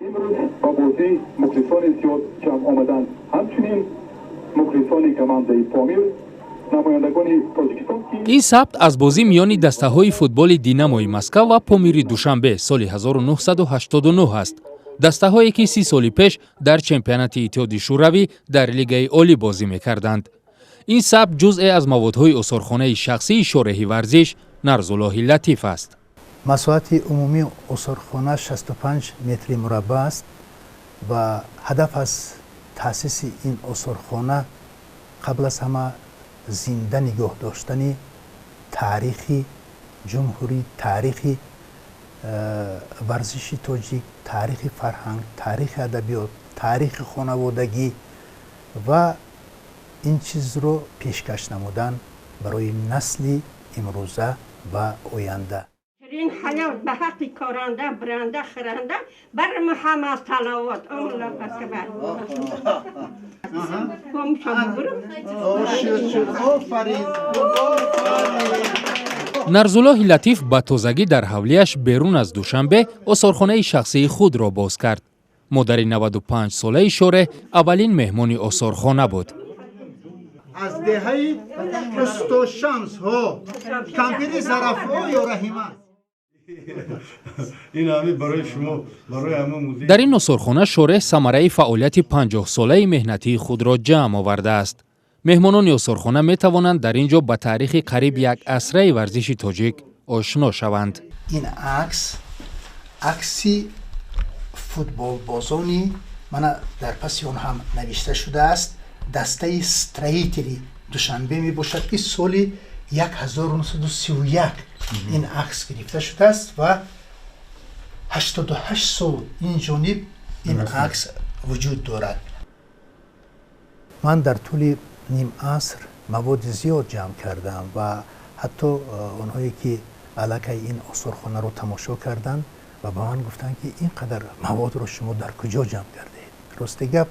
امروز با بازی مخلصان زیاد جمع آمدند. همچنین مخلصان کمانده پامیر نمایندگان تاجیکستان. این ثبت از بازی میان دسته‌های فوتبال دیناموی مسکو و پامیر دوشنبه سال 1989 است. دسته‌هایی که 30 سال پیش در چمپیونات اتحادیه شوروی در لیگ عالی بازی می‌کردند. این ثبت جزء از موادهای اصرخانه شخصی شارح ورزش نرزالله لطیف است. مساحت عمومی اصرخانه 65 متر مربع است و هدف از تأسیس این اصرخانه قبل از همه زنده نگاه داشتن تاریخی جمهوری، تاریخی ورزشی تاجیک، تاریخ فرهنگ، تاریخ ادبیات، تاریخ خانوادگی و این چیز رو پیشکش نمودن برای نسل امروزه و آینده. این حیات به حق کارنده، برنده، خرنده بر محمد صلوات الله پسبر. نرزالله لطیف با تازگی در حولیش بیرون از دوشنبه اصرخانه شخصی خود را باز کرد. مادر 95 ساله شارح اولین مهمان اصرخانه بود. از دهه پست و شمس ها کمپیر ظرف ها یا رحیمه این همه برای شما برای همه موزیک. در این اصرخانه شارح ثمره فعالیت 50 ساله مهنتی خود را جمع آورده است. مهمانان اصرخانه می توانند در اینجا با تاریخ قریب یک عصر ورزش تاجیک آشنا شوند. این عکسی فوتبال بازانی من در پس اون هم نوشته شده است. دسته استریتری دوشنبه می باشد که سال 1931 این عکس گرفته شده است و 88 سال این جانب این عکس وجود دارد. من در طول نیم عصر مواد زیاد جمع کردم و حتی اونهایی که علاقه این اصرخانه رو تماشا کردن و به من گفتن که اینقدر مواد رو شما در کجا جمع کردید؟ راست گپ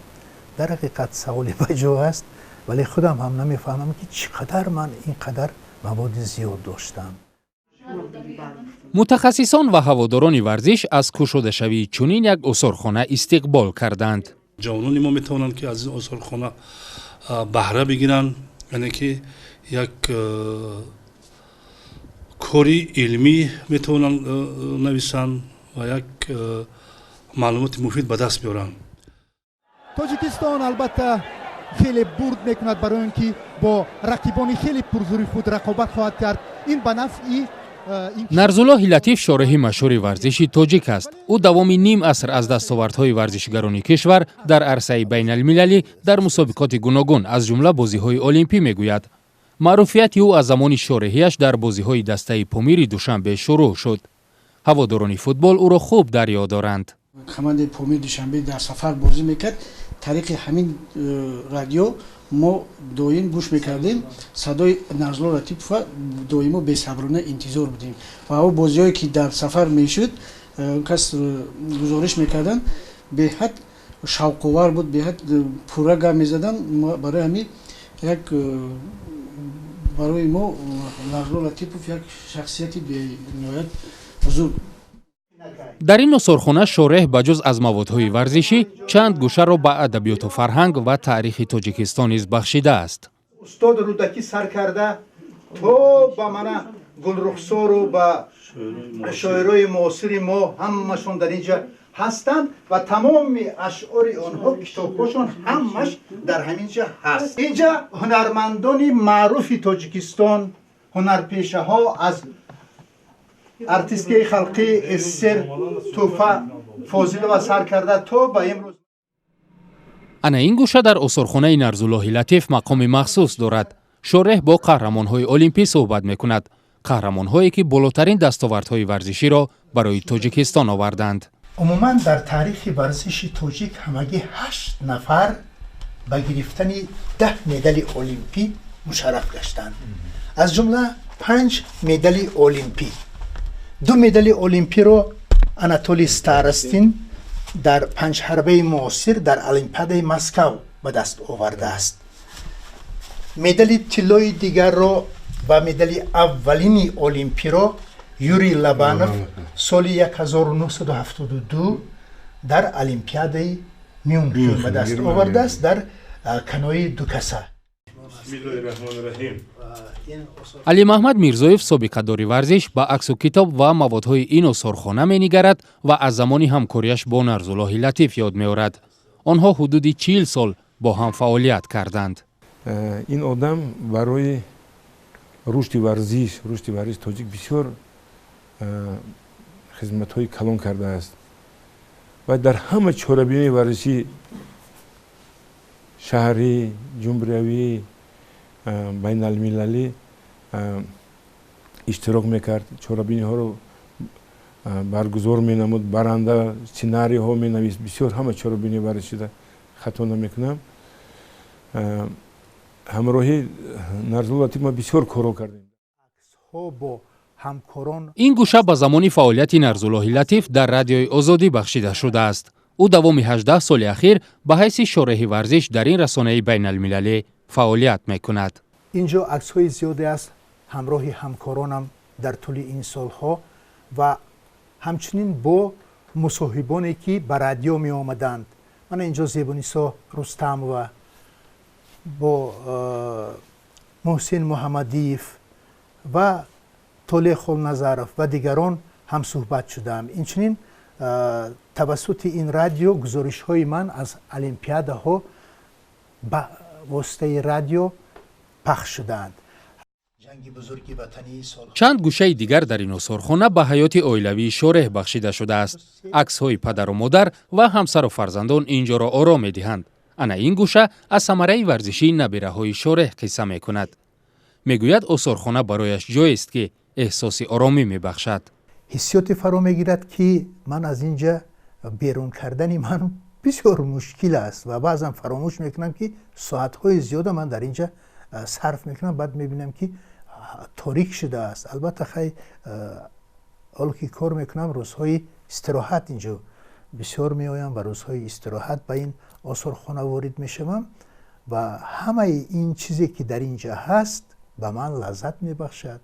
در حقیقت سوال بجا است، ولی خودم هم نمیفهمم که چقدر من اینقدر مواد زیاد داشتم. متخصصان و هواداران ورزش از گشوده شوی چنین یک اصرخانه استقبال کردند. جوانان ما میتونن که از این اصرخانه بهره بگیرن، یعنی که یک کاری علمی میتونن نویسن و یک معلومات مفید به دست بیارن. تاجیکستان البته خیلی برد میکند برای اینکه با رقیبان خیلی پرزوری خود رقابت خواهد کرد. این به نفع نرزالله لطیف شارح مشهور ورزشی تاجیک است. او دوام نیم عصر از دستاوردهای ورزشگران کشور در عرصه بین المللی در مسابقات گوناگون از جمله بازی‌های المپی میگوید. معروفیت او از زمان شارحیش در بازی‌های دسته پامیر دوشنبه شروع شد. هواداران فوتبال او را خوب در یاد دارند. کمانده پامیر دوشنبه در سفر بازی میکرد. طریق همین رادیو ما دویم گوش میکردیم، صدای نرزالله لطیف و دویم بی‌صبرانه انتظار بودیم و او بازیایی که در سفر میشد کس گزارش میکردن به حد شوق‌آور بود، به حد پورا گام میزدن. برای همین یک برای ما نرزالله لطیف یک شخصیتی به نهایت بزرگ. در این اصرخانه شارح بجز از موادهای ورزشی چند گوشه را به ادبیات و فرهنگ و تاریخ تاجیکستان نیز بخشیده است. استاد رودکی سر کرده تو با من گلرخسار و با شاعرای معاصر ما همشون در اینجا هستند و تمام اشعار آنها کتابشون همش در همینجا هست. اینجا هنرمندان معروف تاجیکستان، هنرپیشه ها از ارتیستی خلقی اسر توفا فاضل و سر کرده تو با امروز. انا این گوشه در اصرخانه نرزالله لطیف مقام مخصوص دارد. شارح با قهرمان‌های المپی صحبت می‌کند. قهرمان‌هایی که بالاترین دستاوردهای ورزشی را برای تاجیکستان آوردند. عموما در تاریخ ورزش تاجیک همگی 8 نفر به گرفتن 10 مدال المپی مشرف گشتند. از جمله 5 مدال المپی. 2 مدال المپی رو آناتولی ستارستین در 5 حربه معاصر در المپیاد مسکو به دست آورده است. مدال طلای دیگر رو و مدال اولین المپی رو یوری لبانوف سال 1972 در المپیادای میونخ به دست آورده است در کنوی دو کسه. али маҳмад мирзоев собиқадори варзиш ба аксу китоб ва маводҳои ину сорхона менигарад ва аз замони ҳамкориаш бо Нарзуллоҳи Латиф ёд меорад. онҳо ҳудуди 40 сол бо ҳам фаъолият карданд. ин одам барои рушди варзиш тоҷик бисёр хизматҳои калон кардааст ва дар ҳама чорабинии варзиши шаҳрӣ, ҷумҳуриявӣ, байналмилалӣ иштирок мекард. чорабиниҳоро баргузор менамуд, баранда сценарийҳо менавист. бисёр ҳама чорабинии варзишида хато намекунам. ҳамроҳи Нарзуллоҳи Латиф ма бисёр корро кардем. ин гӯша ба замони фаъолияти Нарзуллоҳи Латиф дар радиои Озодӣ бахшида шудааст. ӯ давоми 18 соли ахир ба ҳайси шореҳи варзиш дар ин расонаи байналмилалӣ фаъолият мекунад. اینجا عکس‌های زیادی است همراه همکارانم در طول این سالها و همچنین با مصاحبانی که به رادیو می آمدند. من اینجا زیبانیسا رستم و با محسن محمدیف و طلع خلنظرف و دیگران هم صحبت شدم. اینچنین توسط این رادیو گزارش های من از المپیاده ها به واسطه رادیو پخش شدند. чанд гӯшаи дигар дар ин осорхона ба ҳаёти оилавии шореҳ бахшида шудааст. аксҳои падару модар ва ҳамсару фарзандон инҷоро ором медиҳанд. ана ин гӯша аз самараи варзишии набираҳои шореҳ қисса мекунад. мегӯяд осорхона барояш ҷойест ки эҳсоси оромӣ мебахшад. حسیاتی فرا میگیرد که من از اینجا بیرون کردنی من بسیار مشکل است و بعضا فراموش میکنم که ساعتهای زیاد من در اینجا صرف میکنم. بعد میبینم که تاریک شده است. البته خیلی حالا که کار میکنم روزهای استراحت اینجا بسیار میآیم و روزهای استراحت به این آثارخانه وارد میشم و همه این چیزی که در اینجا هست به من لذت میبخشد.